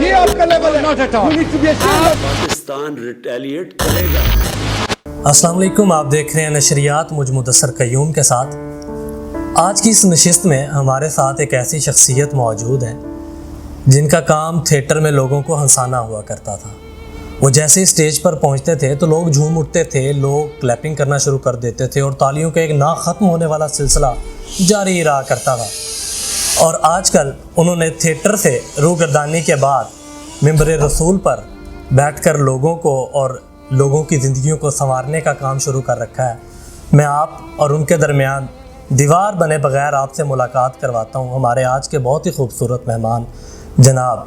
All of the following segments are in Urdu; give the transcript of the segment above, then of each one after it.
یہ آپ کا لیول ہے. پاکستان ریٹیلیٹ کرے گا. السلام علیکم، آپ دیکھ رہے ہیں نشریات مجھ مدثر قیوم کے ساتھ. آج کی اس نشست میں ہمارے ساتھ ایک ایسی شخصیت موجود ہے جن کا کام تھیٹر میں لوگوں کو ہنسانا ہوا کرتا تھا. وہ جیسے ہی اسٹیج پر پہنچتے تھے تو لوگ جھوم اٹھتے تھے، لوگ کلیپنگ کرنا شروع کر دیتے تھے اور تالیوں کا ایک نہ ختم ہونے والا سلسلہ جاری رہا کرتا تھا. اور آج کل انہوں نے تھیٹر سے روگردانی کے بعد ممبر رسول پر بیٹھ کر لوگوں کو اور لوگوں کی زندگیوں کو سنوارنے کا کام شروع کر رکھا ہے. میں آپ اور ان کے درمیان دیوار بنے بغیر آپ سے ملاقات کرواتا ہوں ہمارے آج کے بہت ہی خوبصورت مہمان جناب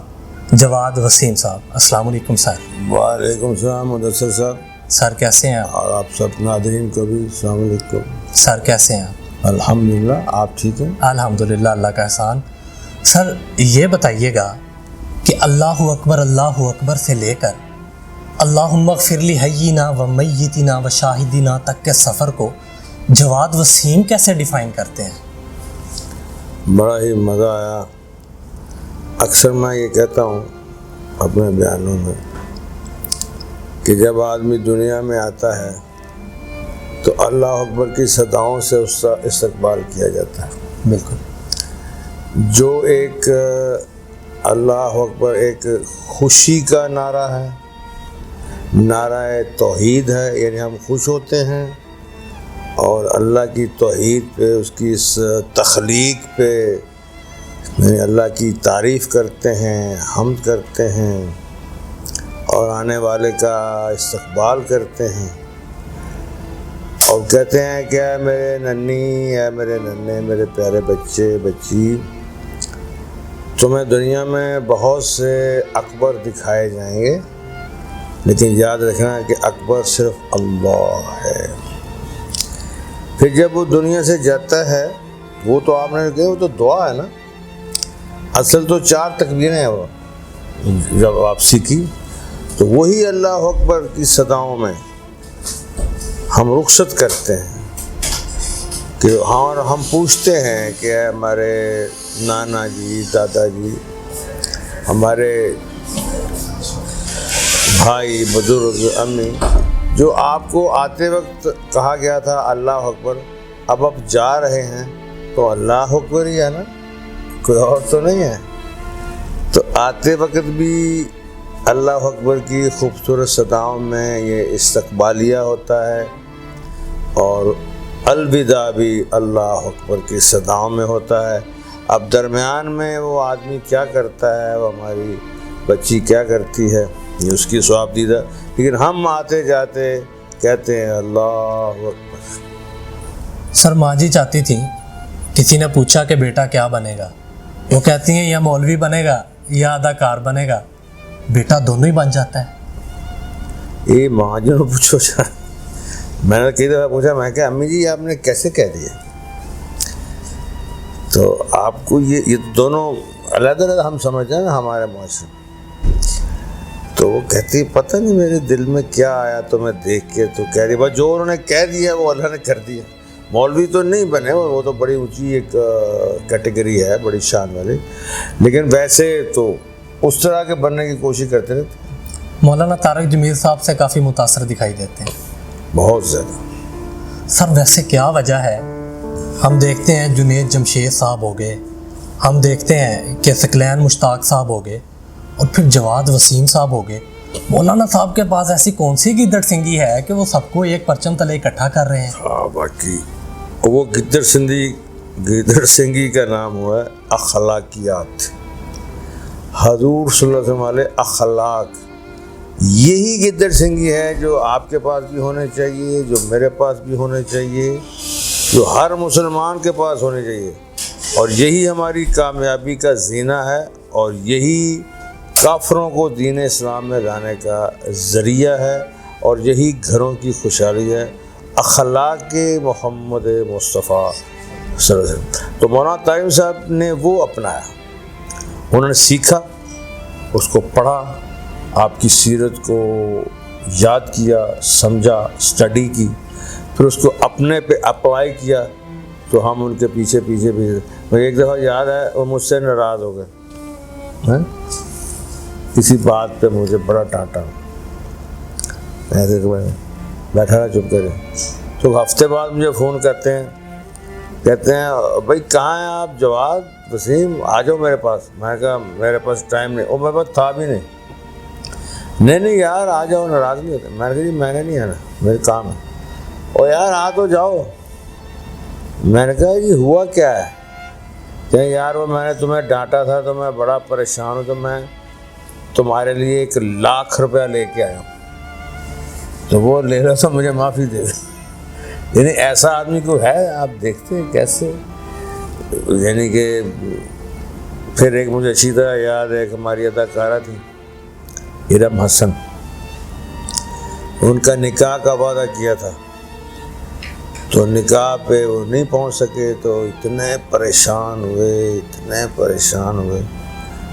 جواد وسیم صاحب. السلام علیکم سر. وعلیکم السلام مدثر صاحب. سر کیسے ہیں آپ؟ اور آپ سب ناظرین کو بھی السلام علیکم. سر کیسے ہیں آپ؟ الحمدللہ. آپ ٹھیک ہیں؟ الحمدللہ، اللہ کا احسان. سر یہ بتائیے گا کہ اللہ اکبر سے لے کر اللہم اغفر لی حیینا و میتینا و شاہدینا تک کے سفر کو جواد وسیم کیسے ڈیفائن کرتے ہیں؟ بڑا ہی مزہ آیا. اکثر میں یہ کہتا ہوں اپنے بیانوں میں کہ جب آدمی دنیا میں آتا ہے تو اللہ اکبر کی صداؤں سے اس کا استقبال کیا جاتا ہے. بالکل. جو ایک اللہ اکبر ایک خوشی کا نعرہ ہے، نعرہ توحید ہے، یعنی ہم خوش ہوتے ہیں اور اللہ کی توحید پہ، اس کی اس تخلیق پہ یعنی اللہ کی تعریف کرتے ہیں، حمد کرتے ہیں اور آنے والے کا استقبال کرتے ہیں اور کہتے ہیں کہ اے میرے ننھی، اے میرے ننھے، میرے پیارے بچے بچی، تمہیں دنیا میں بہت سے اکبر دکھائے جائیں گے لیکن یاد رکھنا کہ اکبر صرف اللہ ہے. پھر جب وہ دنیا سے جاتا ہے، وہ تو آپ نے کہا وہ تو دعا ہے نا، اصل تو 4 تکبیریں ہیں. وہ جب واپسی کی تو وہی اللہ اکبر کی صداؤں میں ہم رخصت کرتے ہیں کہ ہم پوچھتے ہیں کہ اے ہمارے نانا جی، دادا جی، ہمارے بھائی، بزرگ، امی، جو آپ کو آتے وقت کہا گیا تھا اللہ اکبر، اب آپ جا رہے ہیں تو اللہ اکبر ہی ہے نا، کوئی اور تو نہیں ہے. تو آتے وقت بھی اللہ اکبر کی خوبصورت صداؤں میں یہ استقبالیہ ہوتا ہے اور الوداع بھی اللہ اکبر کی صداؤں میں ہوتا ہے. اب درمیان میں وہ آدمی کیا کرتا ہے، وہ ہماری بچی کیا کرتی ہے، یہ اس کی ثواب دیدہ، لیکن ہم آتے جاتے کہتے ہیں اللہ اکبر. سر ماں جی چاہتی تھی، کسی نے پوچھا کہ بیٹا کیا بنے گا، وہ کہتی ہیں یا مولوی بنے گا یا اداکار بنے گا. بیٹا دونوں ہی بن جاتا ہے. یہ ماں جی نے پوچھو چاہ، میں نے کئی دفعہ پوچھا، میں کہ امی جی آپ نے کیسے کہہ دیا؟ تو آپ کو یہ دونوں علیحدہ علیحدہ ہم سمجھتے ہیں نا ہمارے معاشرے میں. تو وہ کہتی پتہ نہیں میرے دل میں کیا آیا تو میں دیکھ کے تو کہہ رہی بس جو انہوں نے کہہ دیا وہ اللہ نے کر دیا. مولوی تو نہیں بنے، وہ تو بڑی اونچی ایک کیٹیگری ہے، بڑی شان والی، لیکن ویسے تو اس طرح کے بننے کی کوشش کرتے رہتے. مولانا طارق جمیل صاحب سے کافی متاثر دکھائی دیتے ہیں. بہت زیادہ. سر ویسے کیا وجہ ہے؟ ہم دیکھتے ہیں جنید جمشید صاحب ہو گئے، ہم دیکھتے ہیں کہ ثقلین مشتاق صاحب ہو گئے اور پھر جواد وسیم صاحب ہو گئے. مولانا صاحب کے پاس ایسی کون سی گیدڑ سنگھی ہے کہ وہ سب کو ایک پرچم تلے اکٹھا کر رہے ہیں؟ ہاں باقی وہ گیدڑ سنگھی کا نام ہوا ہے اخلاقیات. حضور صلی اللہ علیہ وسلم علیہ اخلاق، یہی گیدڑ سنگھی ہے جو آپ کے پاس بھی ہونے چاہیے، جو میرے پاس بھی ہونے چاہیے، جو ہر مسلمان کے پاس ہونے چاہیے، اور یہی ہماری کامیابی کا زینہ ہے اور یہی کافروں کو دین اسلام میں لانے کا ذریعہ ہے اور یہی گھروں کی خوشحالی ہے. اخلاق محمد مصطفیٰ صلی اللہ علیہ وسلم. تو مولانا طارق صاحب نے وہ اپنایا، انہوں نے سیکھا، اس کو پڑھا، آپ کی سیرت کو یاد کیا، سمجھا، اسٹڈی کی، پھر اس کو اپنے پہ اپلائی کیا. تو ہم ان کے پیچھے مجھے ایک دفعہ یاد ہے وہ مجھ سے ناراض ہو گئے. کسی بات پہ مجھے بڑا ڈانٹا، ایسے کہ میں بیٹھا رہا چپ کرے. تو ہفتے بعد مجھے فون کرتے ہیں بھائی کہاں ہیں آپ جواد وسیم، آ جاؤ میرے پاس. میں کہا میرے پاس ٹائم نہیں، اور میرے پاس تھا بھی نہیں یار آ جاؤ، ناراض نہیں ہوتے. میں نے کہا جی میں نے نہیں آنا، میرے کام ہے. او یار آ تو جاؤ. میں نے کہا جی ہوا کیا ہے؟ کہ یار وہ میں نے تمہیں ڈانٹا تھا تو میں بڑا پریشان ہوں، تو میں تمہارے لیے 1,00,000 روپیہ لے کے آیا ہوں، تو وہ لے لو تو مجھے معافی دے دو. یعنی ایسا آدمی کو ہے، آپ دیکھتے ہیں کیسے. یعنی کہ پھر ایک مجھے اچھی طرح یاد ہے کہ ہماری اداکارہ تھی ارم حسن، ان کا نکاح کا وعدہ کیا تھا، تو نکاح پہ وہ نہیں پہنچ سکے، تو اتنے پریشان ہوئے.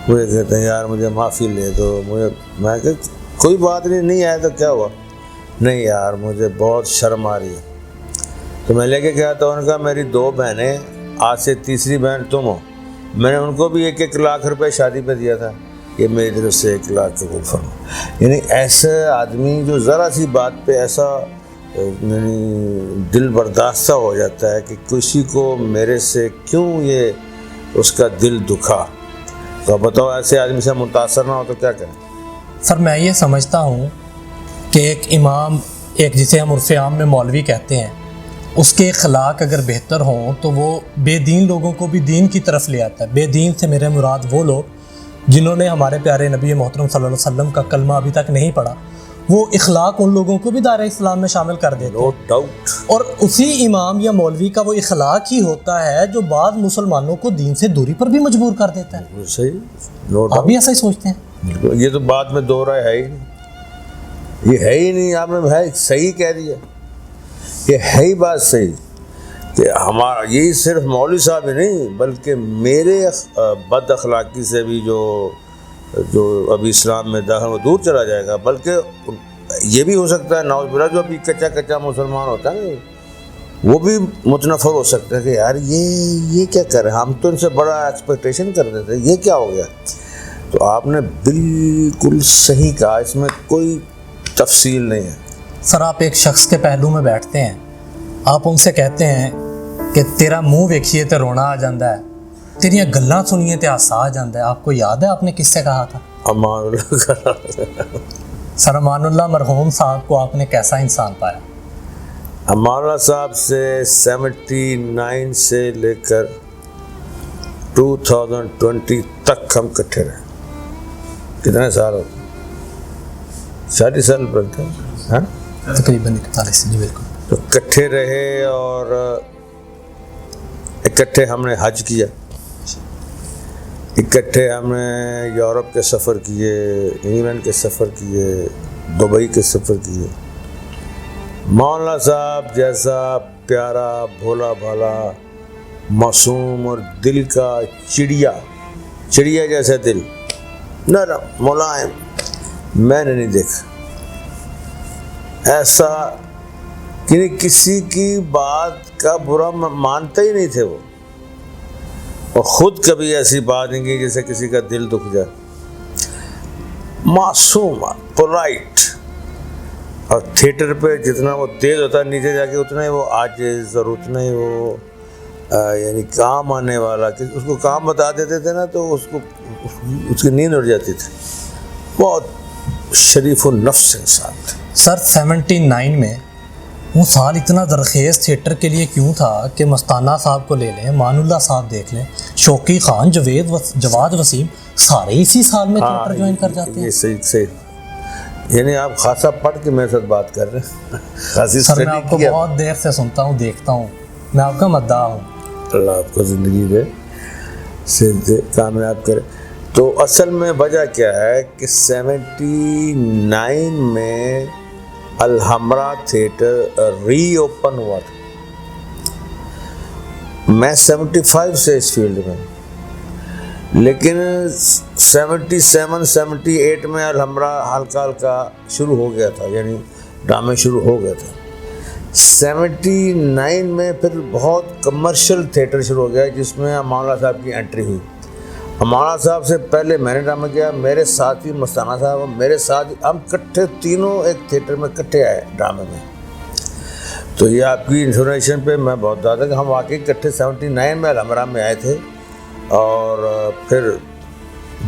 مجھے کہتے ہیں یار مجھے معافی لے دو. میں کہ کوئی بات نہیں آیا تو کیا ہوا؟ نہیں یار مجھے بہت شرم آ رہی ہے. تو میں لے کے گیا تو ان کا میری 2 بہنیں، آج سے تیسری بہن تم ہو. میں نے ان کو بھی 1,00,000 روپے شادی پہ دیا تھا، یہ میری طرف سے 1,00,000 قبول فرما. یعنی ایسا آدمی جو ذرا سی بات پہ ایسا یعنی دل برداشتہ ہو جاتا ہے کہ کسی کو میرے سے کیوں یہ اس کا دل دکھا. تو بتاؤ ایسے آدمی سے متاثر نہ ہو تو کیا کریں؟ سر میں یہ سمجھتا ہوں کہ ایک امام، ایک جسے ہم عرف عام میں مولوی کہتے ہیں، اس کے اخلاق اگر بہتر ہوں تو وہ بے دین لوگوں کو بھی دین کی طرف لے آتا ہے. بے دین سے میرے مراد وہ لوگ جنہوں نے ہمارے پیارے نبی محترم صلی اللہ علیہ وسلم کا کلمہ ابھی تک نہیں پڑھا، وہ اخلاق ان لوگوں کو بھی دائرہ اسلام میں شامل کر دیتے ہیں. No doubt. اور اسی امام یا مولوی کا وہ اخلاق ہی ہوتا ہے جو بعض مسلمانوں کو دین سے دوری پر بھی مجبور کر دیتا ہے. صحیح، نو آپ ڈاؤٹ. بھی ایسا ہی سوچتے ہیں؟ یہ تو بات میں دو رائے ہے ہی نہیں، یہ ہے ہی نہیں. آپ نے صحیح کہہ دیا، یہ ہے ہی بات صحیح کہ ہمارا یہی صرف مولوی صاحب ہی نہیں بلکہ میرے بد اخلاقی سے بھی جو ابھی اسلام میں داخل وہ دور چلا جائے گا. بلکہ یہ بھی ہو سکتا ہے نعوذ باللہ جو ابھی کچا مسلمان ہوتا ہے وہ بھی متنفر ہو سکتا ہے کہ یار یہ کیا کر رہے ہیں، ہم تو ان سے بڑا ایکسپیکٹیشن کرتے تھے، یہ کیا ہو گیا. تو آپ نے بالکل صحیح کہا، اس میں کوئی تفصیل نہیں ہے. سر آپ ایک شخص کے پہلو میں بیٹھتے ہیں، آپ ان سے کہتے ہیں کہ تیرا منہ ویکھیے تے رونا آ جاندہ ہے، تیریاں گلاں سنیے تے ہاسا آ جاندہ ہے. آپ کو یاد ہے آپ نے کس سے کہا تھا؟ امان اللہ کا. سر امان اللہ مرحوم صاحب کو آپ نے کیسا انسان پایا؟ امان اللہ صاحب سے 79 سے لے کر 2020 تک ہم کٹھے رہے. کتنے سال ہوتے؟ 40 سال بنتے ہیں تقریباً 41. جی بالکل. تو کٹھے رہے اور اکٹھے ہم نے حج کیا، اکٹھے ہم نے یورپ کے سفر کیے، انگلینڈ کے سفر کیے، دبئی کے سفر کیے. مولانا صاحب جیسا پیارا بھولا بھالا معصوم اور دل کا چڑیا جیسا دل، نرم ملائم، میں نے نہیں دیکھا. ایسا کہ کسی کی بات کا برا مانتے ہی نہیں تھے وہ، اور خود کبھی ایسی بات نہیں کی جیسے کسی کا دل دکھ جائے. معصوم، پولائٹ. اور تھیٹر پہ جتنا وہ تیز ہوتا ہے نیچے جا کے اتنا ہی وہ عاجز اور اتنا ہی وہ یعنی کام آنے والا. کہ اس کو کام بتا دیتے تھے نا تو اس کی نیند اڑ جاتی تھی. بہت شریف النفس انسان تھے. سر 79 میں وہ سال اتنا زرخیز تھیٹر کے لیے کیوں تھا کہ مستانہ صاحب کو لے لیں، مان اللہ صاحب دیکھ لیں، شوقی خان، جواد وسیم، سارے اسی سال میں تھیٹر جوائن کر جاتے ہیں. یہ صحیح. یعنی آپ خاصا پڑھ کے میرے ساتھ بات کر رہے ہیں. خاصی سر میں آپ کو بہت دیر سے سنتا ہوں، دیکھتا ہوں، میں آپ کا مداح ہوں. اللہ آپ کو زندگی دے، صحت دے، کامیاب کرے. تو اصل میں وجہ کیا ہے کہ 79 میں الحمرا تھیٹر ری اوپن ہوا تھا. میں 75 سے اس فیلڈ میں، لیکن 77-78 میں الحمرا ہلکا شروع ہو گیا تھا، یعنی ڈرامے شروع ہو گیا تھا. 79 میں پھر بہت کمرشل تھیٹر شروع ہو گیا جس میں امان اللہ صاحب کی انٹری ہوئی. امانہ صاحب سے پہلے میں نے ڈرامہ کیا, میرے ساتھ ہی مستانہ صاحب, میرے ساتھ ہم کٹھے تینوں ایک تھیٹر میں کٹھے آئے ڈرامے میں. تو یہ آپ کی انفارمیشن پہ میں بہت زیادہ کہ ہم واقعی کٹھے 79 میں الحمرا میں آئے تھے, اور پھر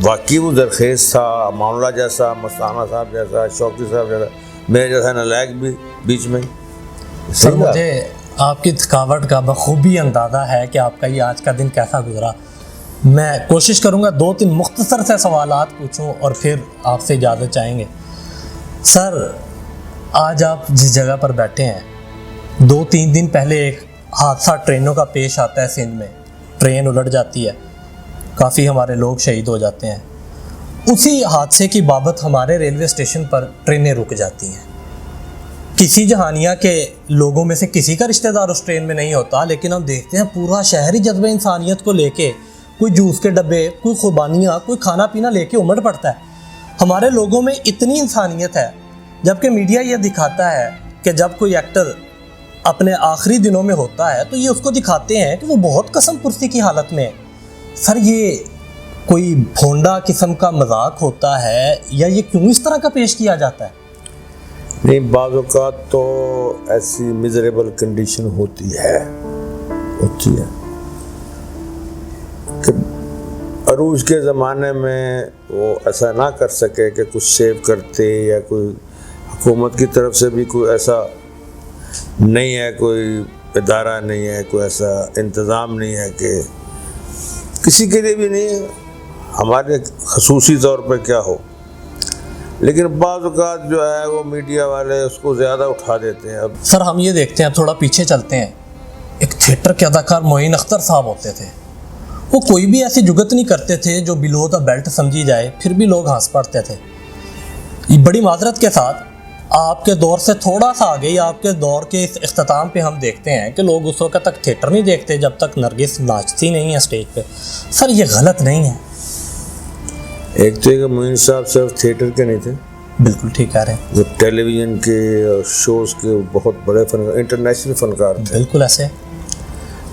واقعی وہ درخیز تھا, معاملہ جیسا, مستانہ صاحب جیسا, شوقی صاحب جیسا, میرے جیسا نالائق بھی بیچ میں. سر مجھے آپ کی تھکاوٹ کا بخوبی اندازہ ہے کہ آپ کا یہ آج کا دن کیسا گزرا. میں کوشش کروں گا 2-3 مختصر سے سوالات پوچھوں اور پھر آپ سے اجازت چاہیں گے. سر آج آپ جس جگہ پر بیٹھے ہیں, 2-3 دن پہلے ایک حادثہ ٹرینوں کا پیش آتا ہے سندھ میں, ٹرین الٹ جاتی ہے, کافی ہمارے لوگ شہید ہو جاتے ہیں. اسی حادثے کی بابت ہمارے ریلوے اسٹیشن پر ٹرینیں رک جاتی ہیں. کسی جہانیہ کے لوگوں میں سے کسی کا رشتہ دار اس ٹرین میں نہیں ہوتا, لیکن ہم دیکھتے ہیں پورا شہر ہی جذبہ انسانیت کو لے کے, کوئی جوس کے ڈبے, کوئی قربانیاں, کوئی کھانا پینا لے کے امڑ پڑتا ہے. ہمارے لوگوں میں اتنی انسانیت ہے, جبکہ میڈیا یہ دکھاتا ہے کہ جب کوئی ایکٹر اپنے آخری دنوں میں ہوتا ہے تو یہ اس کو دکھاتے ہیں کہ وہ بہت قسم پرسی کی حالت میں ہے. سر یہ کوئی بھونڈا قسم کا مذاق ہوتا ہے یا یہ کیوں اس طرح کا پیش کیا جاتا ہے؟ نہیں, بعض اوقات تو ایسی میزریبل کنڈیشن ہوتی ہے کہ عروج کے زمانے میں وہ ایسا نہ کر سکے کہ کچھ سیو کرتے, یا کوئی حکومت کی طرف سے بھی کوئی ایسا نہیں ہے, کوئی ادارہ نہیں ہے, کوئی ایسا انتظام نہیں ہے کہ کسی کے لیے بھی نہیں ہے, ہمارے خصوصی طور پہ کیا ہو. لیکن بعض اوقات جو ہے وہ میڈیا والے اس کو زیادہ اٹھا دیتے ہیں. اب سر ہم یہ دیکھتے ہیں, اب تھوڑا پیچھے چلتے ہیں, ایک تھیٹر کے اداکار معین اختر صاحب ہوتے تھے. وہ کوئی بھی ایسی جگت نہیں کرتے تھے جو بلو دا بیلٹ سمجھی جائے, پھر بھی لوگ ہنس پڑتے تھے. بڑی معذرت کے ساتھ آپ کے دور سے تھوڑا سا آگے, یا آپ کے دور کے اس اختتام پہ ہم دیکھتے ہیں کہ لوگ اس وقت تک تھیٹر نہیں دیکھتے جب تک نرگس ناچتی نہیں ہے اسٹیج پہ. سر یہ غلط نہیں ہے؟ ایک تو یہ کہ معین صاحب صرف تھیٹر کے نہیں تھے, بالکل ٹھیک کہہ رہے ہیں, وہ ٹیلی ویژن کے اور شوز کے بہت بڑے فنکار, انٹرنیشنل فنکار تھے. بالکل ایسے.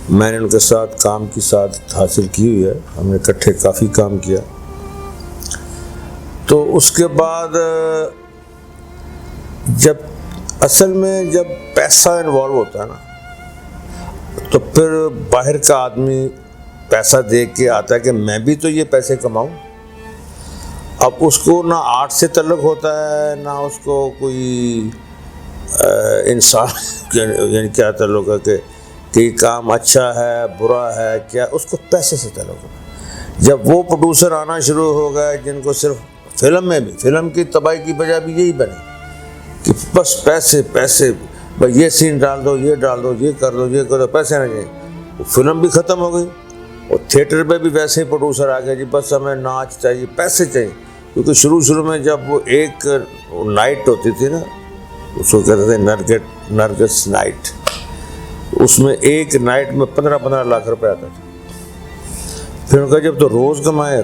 میں نے ان کے ساتھ کام کی سعادت حاصل کی ہوئی ہے, ہم نے اکٹھے کافی کام کیا. تو اس کے بعد جب اصل میں جب پیسہ انوالو ہوتا ہے نا, تو پھر باہر کا آدمی پیسہ دیکھ کے آتا ہے کہ میں بھی تو یہ پیسے کماؤں. اب اس کو نہ آرٹ سے تعلق ہوتا ہے, نہ اس کو کوئی انسان یعنی کیا تعلق ہے کہ یہ کام اچھا ہے برا ہے کیا, اس کو پیسے سے تعلق ہوتا ہے. جب وہ پروڈیوسر آنا شروع ہو گئے جن کو صرف فلم میں بھی, فلم کی تباہی کی وجہ بھی یہی بنی کہ بس پیسے پیسے, بھائی یہ سین ڈال دو, یہ ڈال دو, یہ کر دو, یہ کر دو, پیسے نہ چاہیے. فلم بھی ختم ہو گئی, اور تھیٹر پہ بھی ویسے ہی پروڈیوسر آ گئے, جی بس ہمیں ناچ چاہیے, پیسے چاہیے. کیونکہ شروع میں جب وہ ایک نائٹ ہوتی تھی نا, اس کو کہتے تھے نرگس نائٹ, اس میں ایک نائٹ میں 15 لاکھ روپے آتا تھا. پھر ان کا جب تو روز کمائے,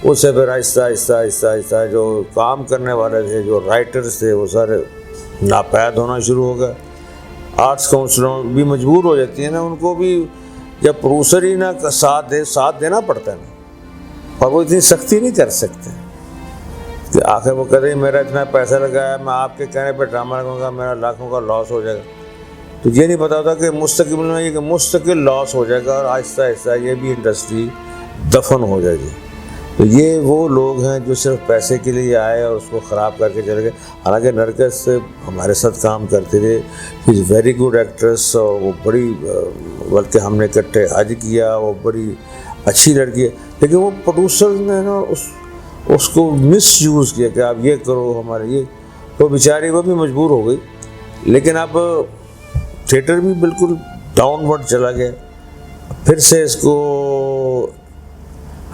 اس سے پھر آہستہ جو کام کرنے والے تھے, جو رائٹرز تھے, وہ سارے ناپید ہونا شروع ہو گئے. آرٹس کاؤنسلوں بھی مجبور ہو جاتی ہیں نا, ان کو بھی جب پروڈیوسر ہی نہ ساتھ دینا پڑتا ہے نا, اور وہ اتنی سختی نہیں کر سکتے کہ آخر وہ کہتے ہیں میرا اتنا پیسہ لگایا, میں آپ کے کہنے پہ ڈرامہ لگاؤں گا, میرا لاکھوں کا لاس ہو جائے گا. تو یہ نہیں پتا ہوتا کہ مستقبل میں یہ کہ مستقل لاس ہو جائے گا, اور آہستہ یہ بھی انڈسٹری دفن ہو جائے گی. تو یہ وہ لوگ ہیں جو صرف پیسے کے لیے آئے اور اس کو خراب کر کے چلے گئے. حالانکہ نرگس ہمارے ساتھ کام کرتے تھے, ہی از ویری گڈ ایکٹریس, اور وہ بڑی, بلکہ ہم نے اکٹھے حج کیا, وہ بڑی اچھی لڑکی ہے. لیکن وہ پروڈیوسر نے نا اس کو مس یوز کیا کہ آپ یہ کرو ہمارے یہ, تو بیچاری وہ بھی مجبور ہو گئی. لیکن اب تھیٹر بھی بالکل ڈاؤن ورڈ چلا گیا. پھر سے اس کو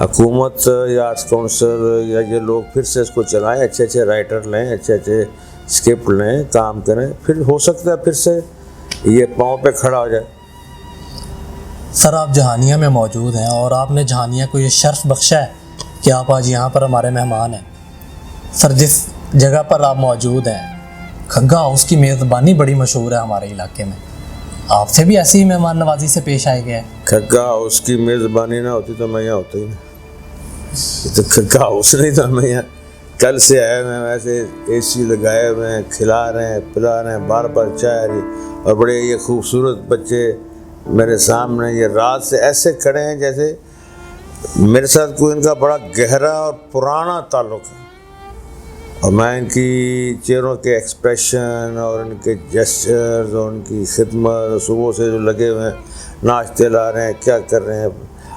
حکومت یا آرٹس کونسل یا یہ لوگ پھر سے اس کو چلائیں, اچھے رائٹر لیں, اچھے اسکرپٹ لیں, کام کریں, پھر ہو سکتا ہے پھر سے یہ پاؤں پہ کھڑا ہو جائے. سر آپ جہانیہ میں موجود ہیں, اور آپ نے جہانیہ کو یہ شرف بخشا ہے کہ آپ آج یہاں پر ہمارے مہمان ہیں. سر جس جگہ پر آپ موجود ہیں, کھگا ہاؤس کی میزبانی بڑی مشہور ہے ہمارے علاقے میں. آپ سے بھی ایسی ہی مہمان نوازی سے پیش آئے گئے؟ کھگا ہاؤس کی میزبانی نہ ہوتی تو میں یہاں ہوتا ہی نہیں. یہ تو کھگا ہاؤس نہیں تھا. میں یہاں کل سے آئے ہوئے ہیں، ویسے اے سی لگائے ہوئے ہیں، کھلا رہے ہیں پلا رہے ہیں، بار بار چائے آ رہی. اور بڑے یہ خوبصورت بچے میرے سامنے یہ رات سے ایسے کھڑے ہیں جیسے میرے ساتھ کوئی ان کا بڑا گہرا اور پرانا تعلق ہے. اور میں ان کی چہروں کے ایکسپریشن اور ان کے جیسچرز اور ان کی خدمت، صبح سے جو لگے ہوئے ہیں، ناشتے لا رہے ہیں، کیا کر رہے ہیں.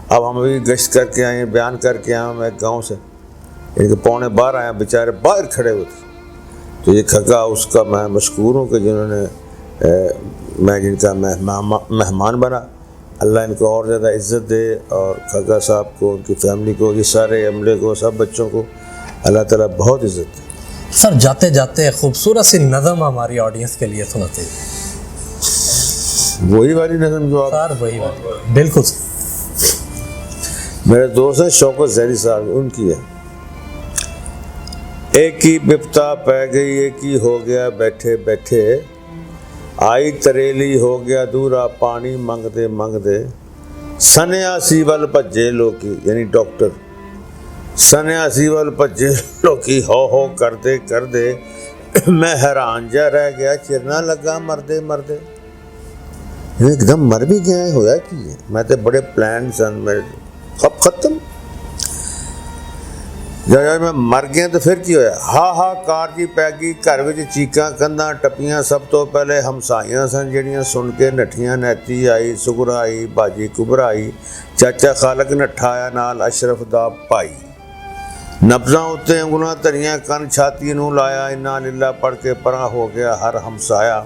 اب ہم ابھی گشت کر کے آئے ہیں، بیان کر کے آئے ہیں میں ایک گاؤں سے، ان کے 11:15 آئے ہیں، بیچارے باہر کھڑے ہوئے تھے. تو یہ کھگا اس کا میں مشکور ہوں کہ جنہوں نے میں جن کا مہمان بنا. اللہ ان کو اور زیادہ عزت دے، اور کھگا صاحب کو، ان کی فیملی کو، یہ سارے عملے کو، سب بچوں کو اللہ تعالیٰ بہت عزت دے. سر جاتے جاتے خوبصورت سی نظم ہماری آڈینس کے لیے سناتے ہیں. وہی والی نظم جو آپ، سر وہی والی، بالکل. میرے دوست ہیں شوکت زہری صاحب، ان کی ہے. ایک ہی بپتا پہ گئی، ایک ہی ہو گیا بیٹھے بیٹھے، آئی تریلی ہو گیا دورا پانی منگ دے منگ دے، سنیا سیول پجے لوکی، یعنی ڈاکٹر، سنیا سیول پجے لوکی، ہو کر دے میں حیران جا رہ گیا، چرنا لگا مردے مردے. ایک دم مر بھی گیا ہے، ہویا کی ہے. میں تے بڑے پلان سن میرے، اب ختم. جب میں مر گیا تو پھر کی ہویا؟ ہا کار جی پی گئی گھر وچ، چیکاں کنداں ٹپیاں. سب تو پہلے ہمسائیاں سن جڑیاں سن کے نٹھیاں. نیتی آئی، سگرا آئی، باجی کبرا آئی، چاچا خالق نٹھا آیا نال اشرف دا پائی. نبزاں اتے انگلاں دھریاں، کن چھاتی نوں لایا، انا للہ پڑھ کے پراں ہو گیا ہر ہمسایا.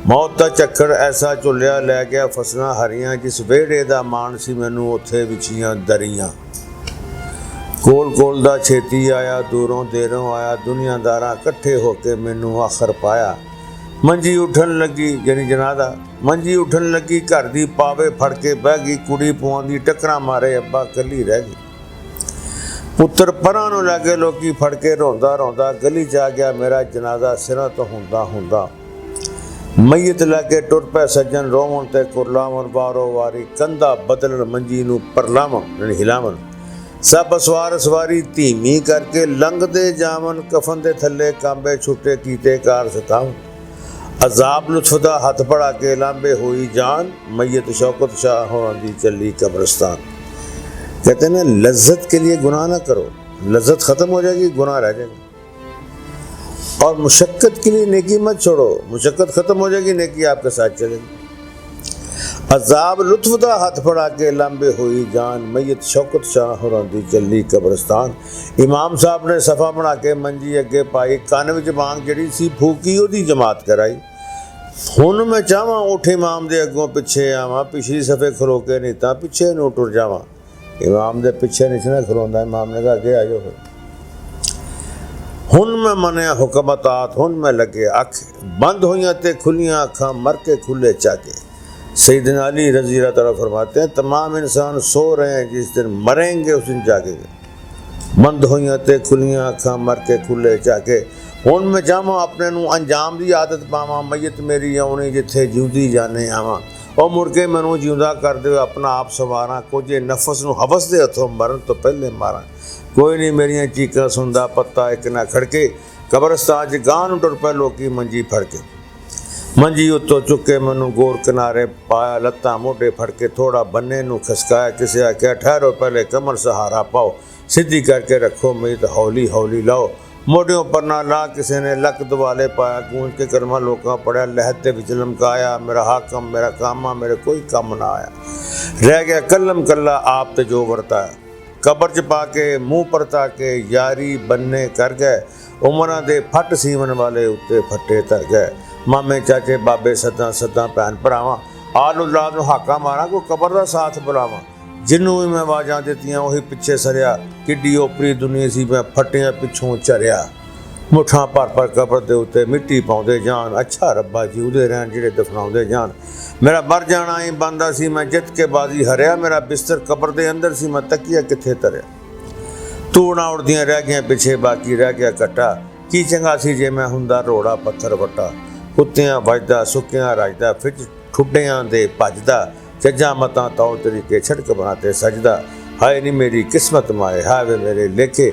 موت دا چکھڑ ایسا چلیا لے گیا فصلاں ہریاں، جس ویڑے دا مان سی مینوں اوتھے وچھیاں دریاں. کول دا چھیتی آیا، دوروں دیروں آیا، دنیا داراں کٹھے ہو کے مینوں آخر پایا. منجی اٹھن لگی، یعنی جنازہ، منجی اٹھن لگی گھر دی پاوے پھڑ کے بہ گئی، کڑی پواندی ٹکراں مارے ابا کلی رہ گئی. پتر پراں نوں لے کے لوکی پھڑ کے روندا روندا، گلی چ آ گیا میرا جنازہ سراں تو ہوندا ہوندا. میت لے کے ٹر پے سجن، روون تے کرلاون وارو واری، کندھا بدلن منجی نوں پرلاون، یعنی ہلاون. سب اسوار سواری دھیمی کر کے لنگ دے جاون، کفن دے تھلے کانبے چھٹے کیتے کار ستاون. عذاب لطف دا ہاتھ بڑھا کے لامبے ہوئی جان، میت شوکت شاہ ہوراں دی چلی قبرستان. کہتے ہیں نا لذت کے لیے گناہ نہ کرو، لذت ختم ہو جائے گی، گناہ رہ جائے گا. اور مشقت کے لیے نیکی مت چھوڑو، مشقت ختم ہو جائے گی، نیکی آپ کے ساتھ چلے گی. عذاب لطف دا ہاتھ پڑا کے لمبے ہوئی جان، میت شوکت شاہ ہوراں دی چلی قبرستان. امام صاحب نے صفا بنا کے منجی اگے پائی، کان وچ بانگ جڑی سی پھوکی اودی جماعت کرائی. ہن میں چاہواں اٹھ امام دے اگوں پیچھے آواں، پچھلی صفے کھلو کے نہیں تاں پیچھے نوں ٹر جاواں. امام دے پیچھے نہیں سنا کھلوندا، امام نے کہا اگے آ جاؤ. ہن میں منیا حکم اطاعت، ہن میں لگے اکھ، بند ہوئیاں تے کھلیاں اکھاں، مر کے کھلے چاکے. سیدنا علی رضی اللہ تعالیٰ فرماتے ہیں تمام انسان سو رہے ہیں، جس دن مریں گے اس دن جاگیں گے. بند ہوئیاں تے کھلیاں اکھاں، مر کے کھلے چاکے. ہن میں چاہواں اپنے نوں انجام دی عادت پاواں، میت میری آونی جتھے جیوندی جانے آواں. اور مڑ کے مینوں جیوندا کر دے، اپنا آپ سواراں، کچھ نفس نوں حوث دے ہتھوں مرن تو پہلے ماراں. کوئی نہیں میریاں چیکاں سندا، پتا ایک نہ کھڑکے، قبرستان چ گاہ نوں ٹر پے لوکی منجی پھڑ کے. منجی اتوں چکے مینوں گور کنارے پایا، لتاں موڈے پھڑ کے تھوڑا بننے نوں کھسکایا. کسے آکھیا ٹھہرو پہلے کمر سہارا پاؤ، سدھی کر کے رکھو میت ہولی ہولی لاؤ. موڈیوں پر نہ لا کسے نے لک دوالے پایا، گونج کے کلمہ لوکاں پڑھیا، لہد دے وچ لمکایا، میرا حاکم میرا کاما میرے کوئی کم نہ آیا. رہ گیا کلم کلا آپ تے جو ورتایا، قبر چ پا کے منہ پرتا کے یاری بننے کر گئے. عمراں دے پھٹ سیون والے اتے پھٹے تر گئے. مامے چاچے بابے سداں سداں بھین بھراواں، آل اولاد نوں ہاکاں ماراں، کوئی قبر دا ساتھ بلاواں. جنوں بھی میں واجاں دتیاں وہی پیچھے سریا، کڈی اوپری دنیا سی میں پھٹیاں پچھوں چریا. مٹھاں پر پر قبر دے اتے مٹی پاؤندے جان، اچھا ربا جیودے رہن جڑے دفناؤندے جان. میرا مر جانا ہی باندا سی میں جت کے بازی ہریا، میرا بستر قبر دے اندر سی میں تکیا کتھے تریا. توڑاں اڑدیاں رہ گیاں پیچھے باقی رہ گیا کٹا، کی چنگا سی جے میں ہوندا روڑا پتھر وٹا. کتیاں بجدا سکیاں رجدا، ਠੁੱਡਿਆਂ ਦੇ ਭੱਜਦਾ, ਚੱਜਾਂ ਮਤਾਂ ਤੌਰ ਤਰੀਕੇ ਛੜਕ ਬਣਾਤੇ ਸਜਦਾ। ਹਾਏ ਨੀ ਮੇਰੀ ਕਿਸਮਤ ਮਾਏ, ਹਾਏ ਵੇ ਮੇਰੇ ਲੇਖੇ,